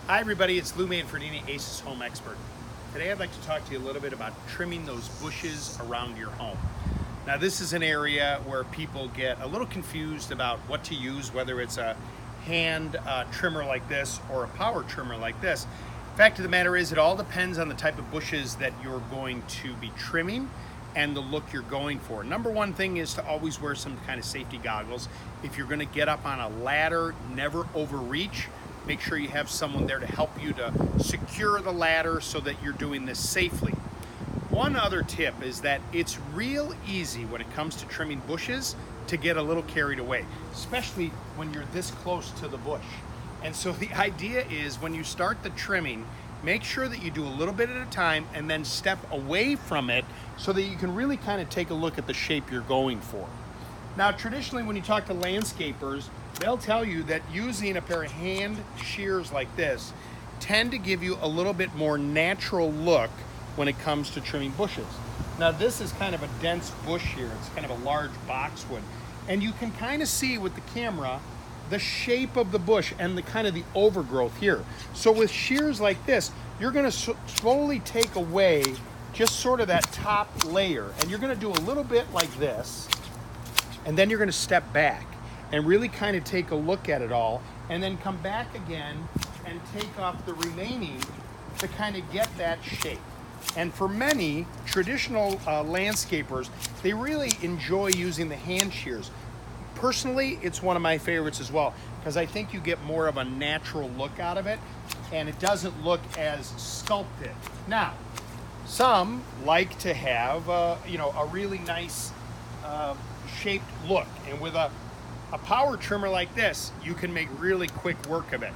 Hi everybody, it's Lou Manfredini, Ace's Home Expert. Today I'd like to talk to you a little bit about trimming those bushes around your home. Now this is an area where people get a little confused about what to use, whether it's a hand trimmer like this or a power trimmer like this. Fact of the matter is, it all depends on the type of bushes that you're going to be trimming and the look you're going for. Number one thing is to always wear some kind of safety goggles. If you're going to get up on a ladder, never overreach. Make sure you have someone there to help you to secure the ladder so that you're doing this safely. One other tip is that it's real easy when it comes to trimming bushes to get a little carried away, especially when you're this close to the bush. And so the idea is, when you start the trimming, make sure that you do a little bit at a time and then step away from it so that you can really kind of take a look at the shape you're going for. Now, traditionally, when you talk to landscapers, they'll tell you that using a pair of hand shears like this tend to give you a little bit more natural look when it comes to trimming bushes. Now, this is kind of a dense bush here. It's kind of a large boxwood. And you can kind of see with the camera the shape of the bush and the kind of the overgrowth here. So with shears like this, you're going to slowly take away just sort of that top layer. And you're going to do a little bit like this. And then you're going to step back and really kind of take a look at it all, and then come back again and take off the remaining to kind of get that shape. And for many traditional landscapers, they really enjoy using the hand shears. Personally, it's one of my favorites as well, because I think you get more of a natural look out of it, and it doesn't look as sculpted. Now, some like to have a really nice shaped look, and with a power trimmer like this, you can make really quick work of it.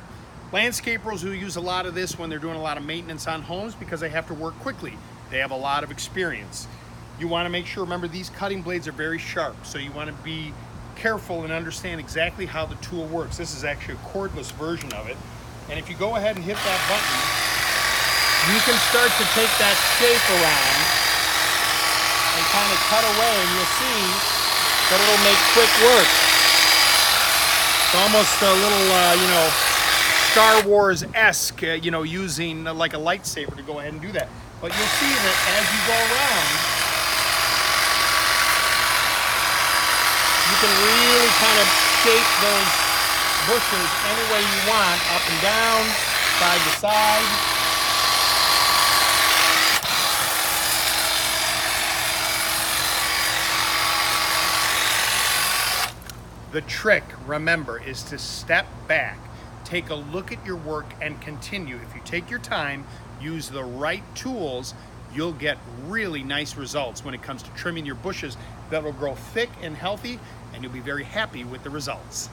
Landscapers who use a lot of this when they're doing a lot of maintenance on homes because they have to work quickly. They have a lot of experience. You want to make sure, remember, these cutting blades are very sharp, so you want to be careful and understand exactly how the tool works. This is actually a cordless version of it. And if you go ahead and hit that button, you can start to take that shape around and kind of cut away, and you'll see that it'll make quick work. It's almost a little, Star Wars-esque, using like a lightsaber to go ahead and do that. But you'll see that as you go around, you can really kind of shape those bushes any way you want, up and down, side to side. The trick, remember, is to step back, take a look at your work, and continue. If you take your time, use the right tools, you'll get really nice results when it comes to trimming your bushes that will grow thick and healthy, and you'll be very happy with the results.